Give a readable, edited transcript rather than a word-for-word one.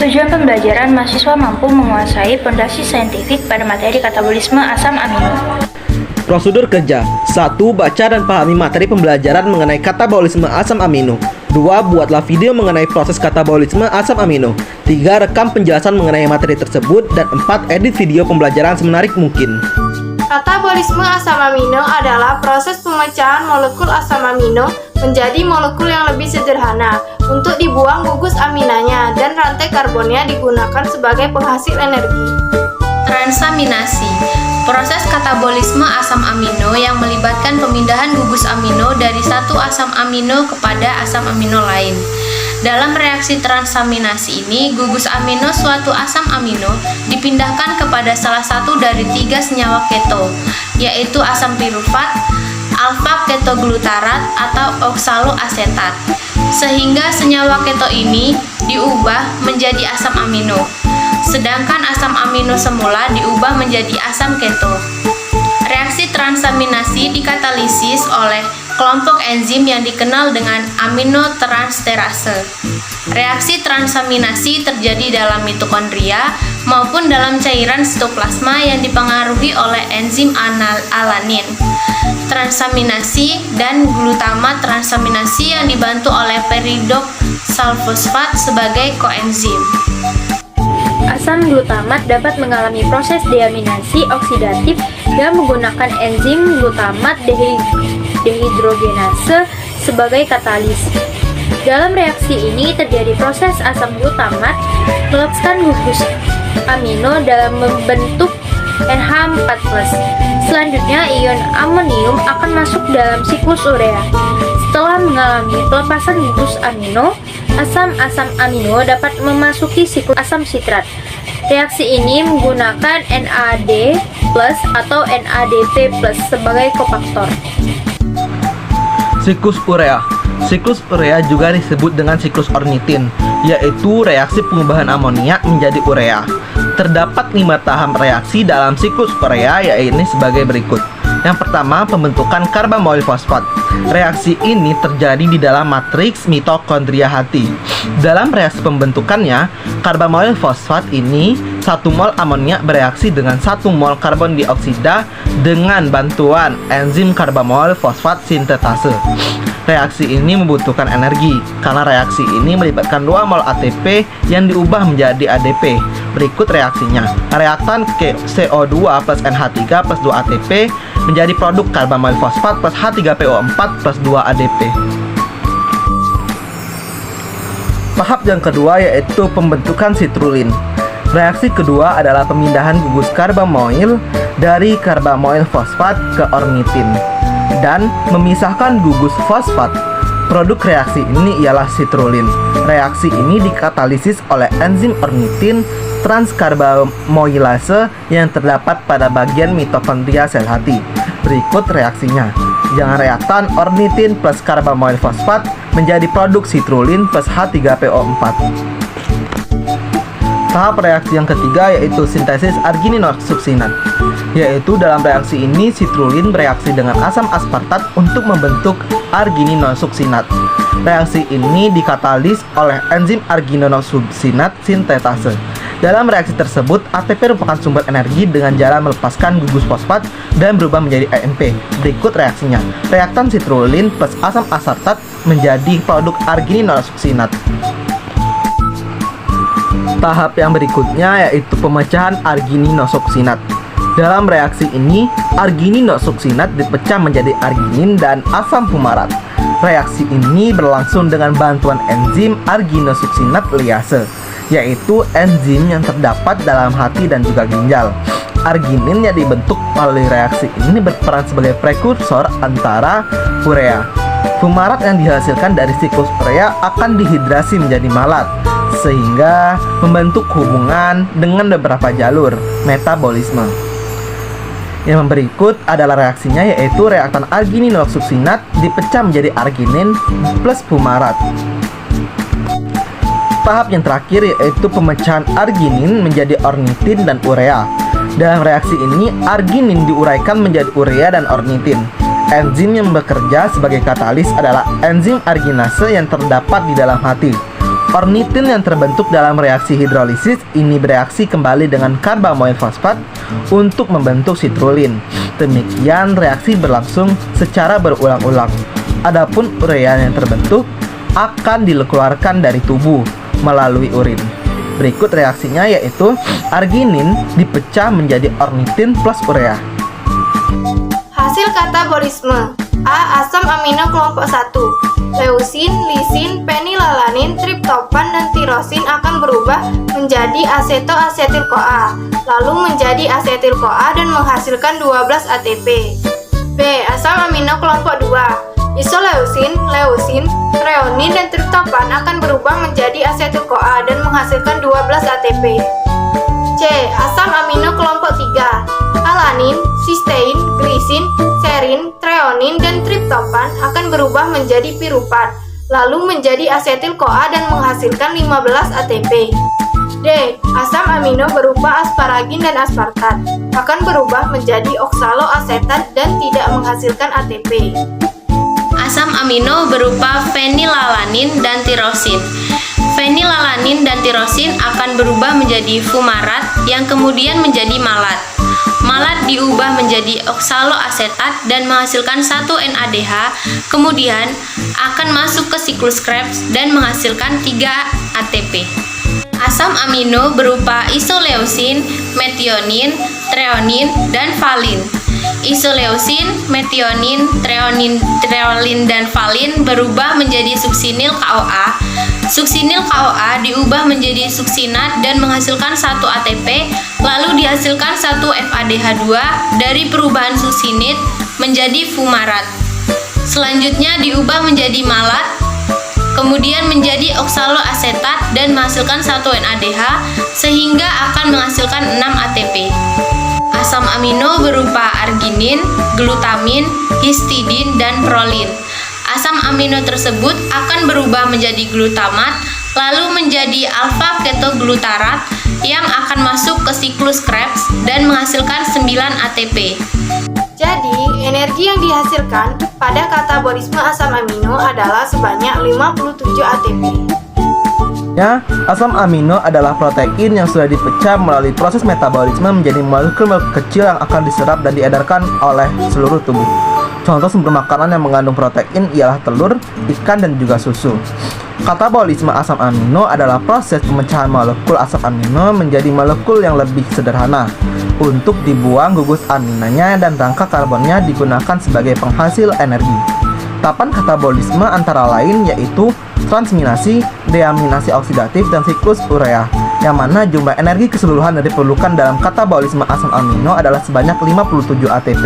Tujuan pembelajaran mahasiswa mampu menguasai fondasi saintifik pada materi katabolisme asam amino. Prosedur kerja. 1. Baca dan pahami materi pembelajaran mengenai katabolisme asam amino. 2. Buatlah video mengenai proses katabolisme asam amino. 3. Rekam penjelasan mengenai materi tersebut. Dan 4. Edit video pembelajaran semenarik mungkin. Katabolisme asam amino adalah proses pemecahan molekul asam amino menjadi molekul yang lebih sederhana untuk dibuang gugus aminanya dan rantai karbonnya digunakan sebagai penghasil energi. Transaminasi, proses katabolisme asam amino yang melibatkan pemindahan gugus amino dari satu asam amino kepada asam amino lain. Dalam reaksi transaminasi ini, gugus amino suatu asam amino dipindahkan kepada salah satu dari 3 senyawa keto, yaitu asam pirufat, alfa ketoglutarat atau oksaloasetat, sehingga senyawa keto ini diubah menjadi asam amino, sedangkan asam amino semula diubah menjadi asam keto. Reaksi transaminasi dikatalisis oleh kelompok enzim yang dikenal dengan aminotransferase. Reaksi transaminasi terjadi dalam mitokondria maupun dalam cairan sitoplasma yang dipengaruhi oleh enzim alanin transaminasi dan glutamat transaminasi yang dibantu oleh peridoksalfosfat sebagai koenzim. Asam glutamat dapat mengalami proses deaminasi oksidatif yang menggunakan enzim glutamat dehidrogenase sebagai katalis. Dalam reaksi ini terjadi proses asam glutamat melepaskan gugus amino dalam membentuk NH4+. Selanjutnya, ion amonium akan masuk dalam siklus urea. Setelah mengalami pelepasan gugus amino, asam-asam amino dapat memasuki siklus asam sitrat. Reaksi ini menggunakan NAD+ atau NADP+ sebagai kofaktor. Siklus urea. Siklus urea juga disebut dengan siklus ornitin, yaitu reaksi pengubahan amoniak menjadi urea. Terdapat 5 tahap reaksi dalam siklus urea, yaitu sebagai berikut. Yang pertama, pembentukan karbamoil fosfat. Reaksi ini terjadi di dalam matriks mitokondria hati. Dalam reaksi pembentukannya, karbamoil fosfat ini 1 mol amoniak bereaksi dengan 1 mol karbon dioksida dengan bantuan enzim karbamoil fosfat sintetase. Reaksi ini membutuhkan energi karena reaksi ini melibatkan 2 mol ATP yang diubah menjadi ADP. Berikut reaksinya. Reaktan CO2 plus NH3 plus 2 ATP menjadi produk karbamoil fosfat plus H3PO4 plus 2 ADP. Tahap yang kedua yaitu pembentukan sitrulin. Reaksi kedua adalah pemindahan gugus karbamoil dari karbamoil fosfat ke ornitin dan memisahkan gugus fosfat. Produk reaksi ini ialah sitrulin. Reaksi ini dikatalisis oleh enzim ornitin transkarbamoilase yang terdapat pada bagian mitokondria sel hati. Berikut reaksinya. Jangan reaktan ornitin plus karbamoil fosfat menjadi produk sitrulin plus H3PO4. Tahap reaksi yang ketiga yaitu sintesis argininosuksinat, yaitu dalam reaksi ini sitrulin bereaksi dengan asam aspartat untuk membentuk argininosuksinat. Reaksi ini dikatalis oleh enzim argininosuksinat sintetase. Dalam reaksi tersebut, ATP merupakan sumber energi dengan cara melepaskan gugus fosfat dan berubah menjadi AMP. Berikut reaksinya. Reaktan sitrulin plus asam aspartat menjadi produk argininosuksinat. Tahap yang berikutnya yaitu pemecahan argininosuksinat. Dalam reaksi ini, argininosuksinat dipecah menjadi arginin dan asam fumarat. Reaksi ini berlangsung dengan bantuan enzim arginosuksinat liase, yaitu enzim yang terdapat dalam hati dan juga ginjal. Arginin yang dibentuk melalui reaksi ini berperan sebagai prekursor antara urea. Fumarat yang dihasilkan dari siklus urea akan dihidrasi menjadi malat, sehingga membentuk hubungan dengan beberapa jalur metabolisme. Yang berikut adalah reaksinya, yaitu reaktan argininosuksinat dipecah menjadi arginin plus fumarat. Tahap yang terakhir yaitu pemecahan arginin menjadi ornitin dan urea. Dalam reaksi ini, arginin diuraikan menjadi urea dan ornitin. Enzim yang bekerja sebagai katalis adalah enzim arginase yang terdapat di dalam hati. Ornitin yang terbentuk dalam reaksi hidrolisis ini bereaksi kembali dengan karbamoil fosfat untuk membentuk sitrulin. Demikian reaksi berlangsung secara berulang-ulang. Adapun urea yang terbentuk akan dikeluarkan dari tubuh melalui urin. Berikut reaksinya yaitu arginin dipecah menjadi ornitin plus urea. Hasil katabolisme: A. Asam amino kelompok 1. Leusin, lisin, penilalanin, triptofan, dan tirosin akan berubah menjadi asetoasetil-CoA, lalu menjadi asetil-CoA dan menghasilkan 12 ATP. B. Asam amino kelompok 2. Isoleusin, leusin, treonin, dan triptofan akan berubah menjadi asetil-CoA dan menghasilkan 12 ATP. C. Asam amino kelompok 3. Alanin, sistein, glisin, serin, treonin, dan triptofan akan berubah menjadi piruvat, lalu menjadi asetil-CoA dan menghasilkan 15 ATP. D. Asam amino berupa asparagin dan aspartat akan berubah menjadi oksaloasetat dan tidak menghasilkan ATP. Asam amino berupa fenilalanin dan tirosin. Fenilalanin dan tirosin akan berubah menjadi fumarat yang kemudian menjadi malat. Malat diubah menjadi oksaloasetat dan menghasilkan 1 NADH, kemudian akan masuk ke siklus Krebs dan menghasilkan 3 ATP. Asam amino berupa isoleusin, metionin, treonin, dan valin. Isoleusin, metionin, treolin, dan valin berubah menjadi suksinil CoA. Suksinil CoA diubah menjadi suksinat dan menghasilkan 1 ATP, lalu dihasilkan 1 FADH2 dari perubahan suksinit menjadi fumarat. Selanjutnya diubah menjadi malat, kemudian menjadi oksaloasetat dan menghasilkan 1 NADH sehingga akan menghasilkan 6 ATP. Asam amino berupa arginin, glutamin, histidin, dan prolin. Asam amino tersebut akan berubah menjadi glutamat, lalu menjadi alfa-ketoglutarat yang akan masuk ke siklus Krebs dan menghasilkan 9 ATP. Jadi, energi yang dihasilkan pada katabolisme asam amino adalah sebanyak 57 ATP. Ya, asam amino adalah protein yang sudah dipecah melalui proses metabolisme menjadi molekul-molekul kecil yang akan diserap dan diedarkan oleh seluruh tubuh. Contoh sumber makanan yang mengandung protein ialah telur, ikan, dan juga susu. Katabolisme asam amino adalah proses pemecahan molekul asam amino menjadi molekul yang lebih sederhana. Untuk dibuang gugus aminanya dan rangka karbonnya digunakan sebagai penghasil energi. Tahapan katabolisme antara lain yaitu transminasi, deaminasi oksidatif, dan siklus urea, yang mana jumlah energi keseluruhan yang diperlukan dalam katabolisme asam amino adalah sebanyak 57 ATP.